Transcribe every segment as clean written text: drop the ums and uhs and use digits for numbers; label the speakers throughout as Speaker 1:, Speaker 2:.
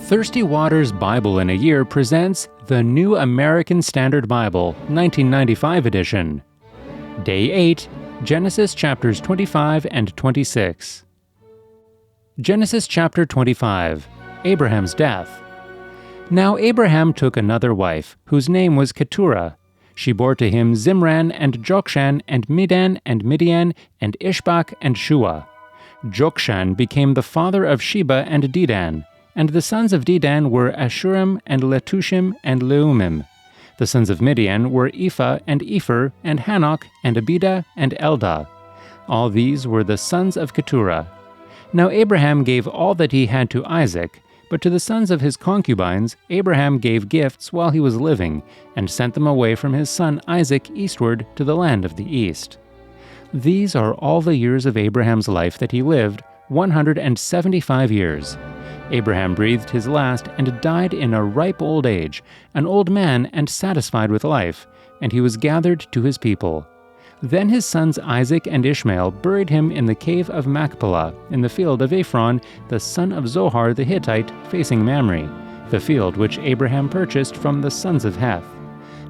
Speaker 1: Thirsty Waters Bible in a Year presents the New American Standard Bible, 1995 edition. Day 8, Genesis chapters 25 and 26. Genesis chapter 25, Abraham's death. Now Abraham took another wife, whose name was Keturah. She bore to him Zimran and Jokshan and Medan and Midian and Ishbak and Shua. Jokshan became the father of Sheba and Dedan. And the sons of Dedan were Ashurim and Letushim and Leumim. The sons of Midian were Ephah and Epher and Hanok and Abida and Eldah. All these were the sons of Keturah. Now Abraham gave all that he had to Isaac, but to the sons of his concubines Abraham gave gifts while he was living, and sent them away from his son Isaac eastward to the land of the east. These are all the years of Abraham's life that he lived, 175 years. Abraham breathed his last and died in a ripe old age, an old man and satisfied with life, and he was gathered to his people. Then his sons Isaac and Ishmael buried him in the cave of Machpelah, in the field of Ephron, the son of Zohar the Hittite, facing Mamre, the field which Abraham purchased from the sons of Heth.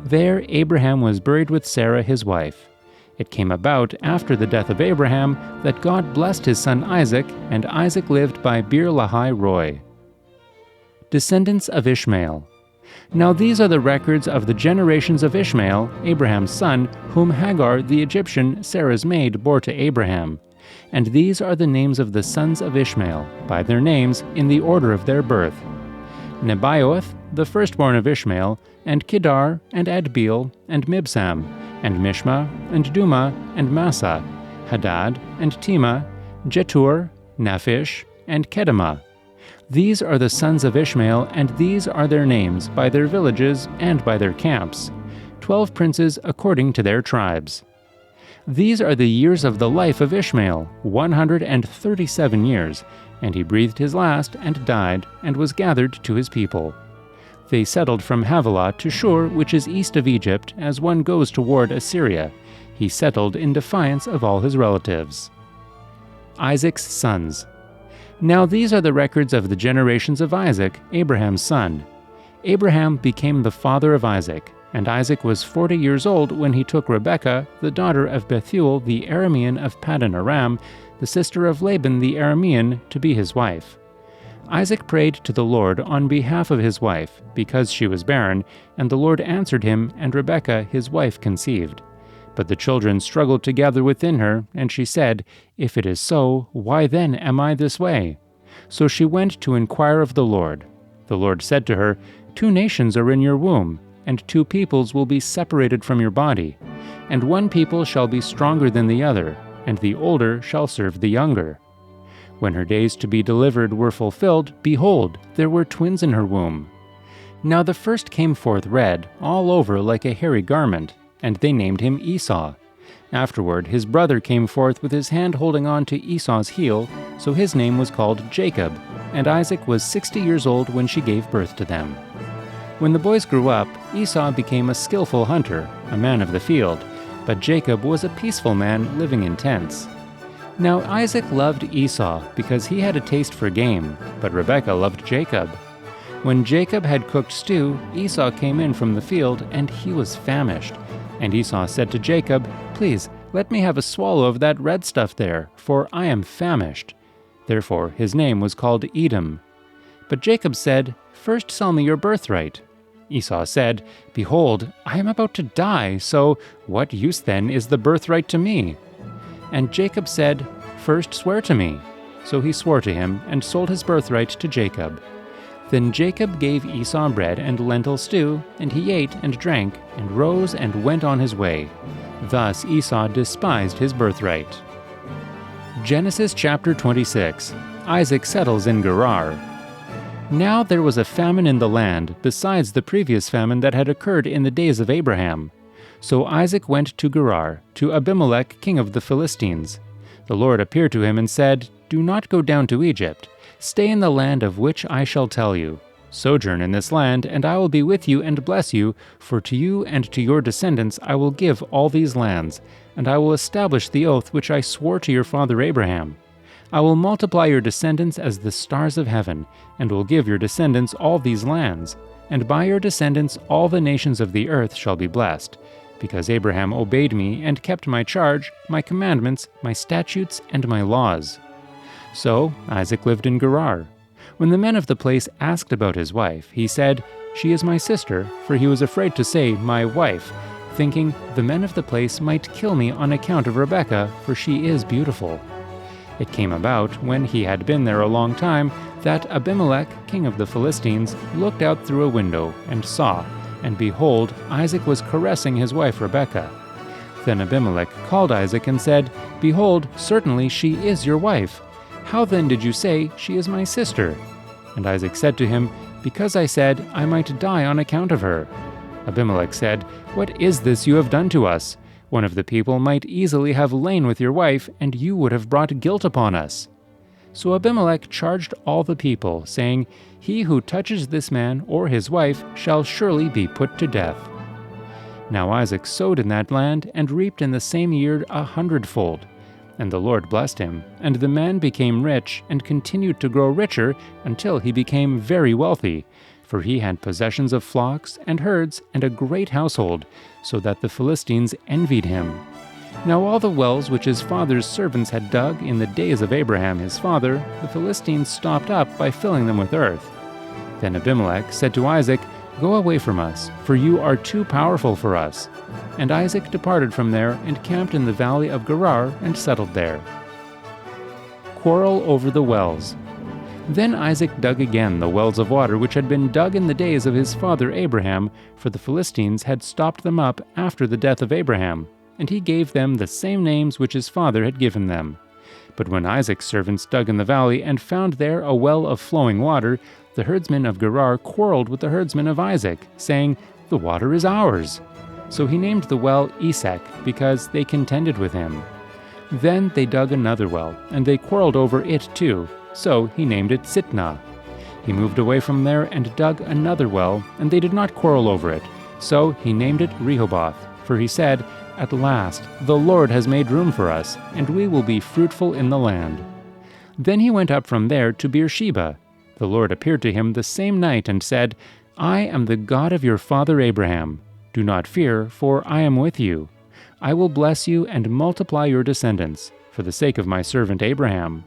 Speaker 1: There Abraham was buried with Sarah his wife. It came about after the death of Abraham that God blessed his son Isaac, and Isaac lived by Beer-lahai-roi. Descendants of Ishmael. Now these are the records of the generations of Ishmael, Abraham's son, whom Hagar the Egyptian, Sarah's maid, bore to Abraham. And these are the names of the sons of Ishmael, by their names, in the order of their birth: Nebaioth, the firstborn of Ishmael, and Kedar, and Adbeel, and Mibsam, and Mishma, and Duma, and Massa, Hadad, and Tema, Jetur, Naphish, and Kedemah. These are the sons of Ishmael, and these are their names, by their villages and by their camps, 12 princes according to their tribes. These are the years of the life of Ishmael, 137 years, and he breathed his last and died, and was gathered to his people. They settled from Havilah to Shur, which is east of Egypt, as one goes toward Assyria. He settled in defiance of all his relatives. Isaac's sons. Now these are the records of the generations of Isaac, Abraham's son. Abraham became the father of Isaac, and Isaac was 40 years old when he took Rebekah, the daughter of Bethuel the Aramean of Paddan Aram, the sister of Laban the Aramean, to be his wife. Isaac prayed to the Lord on behalf of his wife, because she was barren, and the Lord answered him, and Rebekah his wife conceived. But the children struggled together within her, and she said, "If it is so, why then am I this way?" So she went to inquire of the Lord. The Lord said to her, "2 nations are in your womb, and 2 peoples will be separated from your body. And one people shall be stronger than the other, and the older shall serve the younger." When her days to be delivered were fulfilled, behold, there were twins in her womb. Now the first came forth red, all over like a hairy garment, and they named him Esau. Afterward his brother came forth with his hand holding on to Esau's heel, so his name was called Jacob, and Isaac was 60 years old when she gave birth to them. When the boys grew up, Esau became a skillful hunter, a man of the field, but Jacob was a peaceful man living in tents. Now Isaac loved Esau because he had a taste for game, but Rebekah loved Jacob. When Jacob had cooked stew, Esau came in from the field, and he was famished. And Esau said to Jacob, "Please, let me have a swallow of that red stuff there, for I am famished." Therefore his name was called Edom. But Jacob said, "First sell me your birthright." Esau said, "Behold, I am about to die, so what use then is the birthright to me?" And Jacob said, "First swear to me." So he swore to him, and sold his birthright to Jacob. Then Jacob gave Esau bread and lentil stew, and he ate and drank, and rose and went on his way. Thus Esau despised his birthright. Genesis chapter 26. Isaac settles in Gerar. Now there was a famine in the land, besides the previous famine that had occurred in the days of Abraham. So Isaac went to Gerar, to Abimelech king of the Philistines. The Lord appeared to him and said, "Do not go down to Egypt. Stay in the land of which I shall tell you. Sojourn in this land, and I will be with you and bless you, for to you and to your descendants I will give all these lands, and I will establish the oath which I swore to your father Abraham. I will multiply your descendants as the stars of heaven, and will give your descendants all these lands. And by your descendants all the nations of the earth shall be blessed, because Abraham obeyed me and kept my charge, my commandments, my statutes, and my laws." So Isaac lived in Gerar. When the men of the place asked about his wife, he said, "She is my sister," for he was afraid to say, "my wife," thinking, "The men of the place might kill me on account of Rebekah, for she is beautiful." It came about, when he had been there a long time, that Abimelech, king of the Philistines, looked out through a window and saw, and behold, Isaac was caressing his wife Rebekah. Then Abimelech called Isaac and said, "Behold, certainly she is your wife. How then did you say, 'She is my sister'?" And Isaac said to him, "Because I said, I might die on account of her." Abimelech said, "What is this you have done to us? One of the people might easily have lain with your wife, and you would have brought guilt upon us." So Abimelech charged all the people, saying, "He who touches this man or his wife shall surely be put to death." Now Isaac sowed in that land, and reaped in the same year 100-fold. And the Lord blessed him, and the man became rich, and continued to grow richer until he became very wealthy, for he had possessions of flocks and herds and a great household, so that the Philistines envied him. Now all the wells which his father's servants had dug in the days of Abraham his father, the Philistines stopped up by filling them with earth. Then Abimelech said to Isaac, "Go away from us, for you are too powerful for us." And Isaac departed from there and camped in the valley of Gerar and settled there. Quarrel over the wells. Then Isaac dug again the wells of water which had been dug in the days of his father Abraham, for the Philistines had stopped them up after the death of Abraham, and he gave them the same names which his father had given them. But when Isaac's servants dug in the valley and found there a well of flowing water, the herdsmen of Gerar quarreled with the herdsmen of Isaac, saying, "The water is ours." So he named the well Esek, because they contended with him. Then they dug another well, and they quarreled over it too. So he named it Sitnah. He moved away from there and dug another well, and they did not quarrel over it. So he named it Rehoboth, for he said, "At last the Lord has made room for us, and we will be fruitful in the land." Then he went up from there to Beersheba. The Lord appeared to him the same night and said, "I am the God of your father Abraham. Do not fear, for I am with you. I will bless you and multiply your descendants, for the sake of my servant Abraham."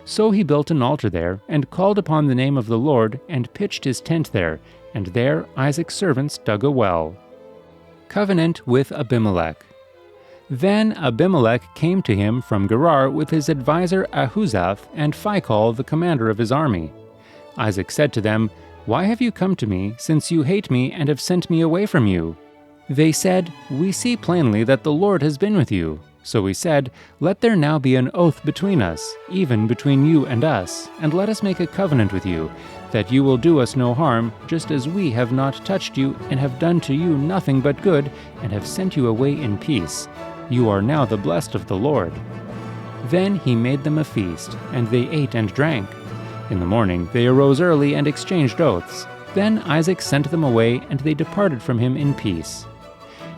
Speaker 1: So he built an altar there, and called upon the name of the Lord, and pitched his tent there, and there Isaac's servants dug a well. Covenant with Abimelech. Then Abimelech came to him from Gerar with his adviser Ahuzath and Phicol the commander of his army. Isaac said to them, "Why have you come to me, since you hate me and have sent me away from you?" They said, "We see plainly that the Lord has been with you." So we said, "Let there now be an oath between us, even between you and us, and let us make a covenant with you, that you will do us no harm, just as we have not touched you, and have done to you nothing but good, and have sent you away in peace. You are now the blessed of the Lord." Then he made them a feast, and they ate and drank. In the morning they arose early and exchanged oaths. Then Isaac sent them away, and they departed from him in peace.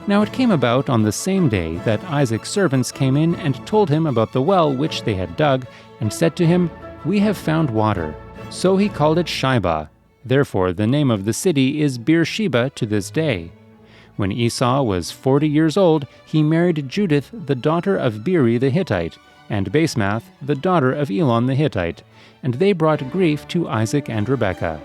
Speaker 1: Now it came about on the same day that Isaac's servants came in and told him about the well which they had dug, and said to him, "We have found water." So he called it Shibah. Therefore the name of the city is Beersheba to this day. When Esau was 40 years old, he married Judith, the daughter of Beeri the Hittite, and Basemath, the daughter of Elon the Hittite, and they brought grief to Isaac and Rebekah.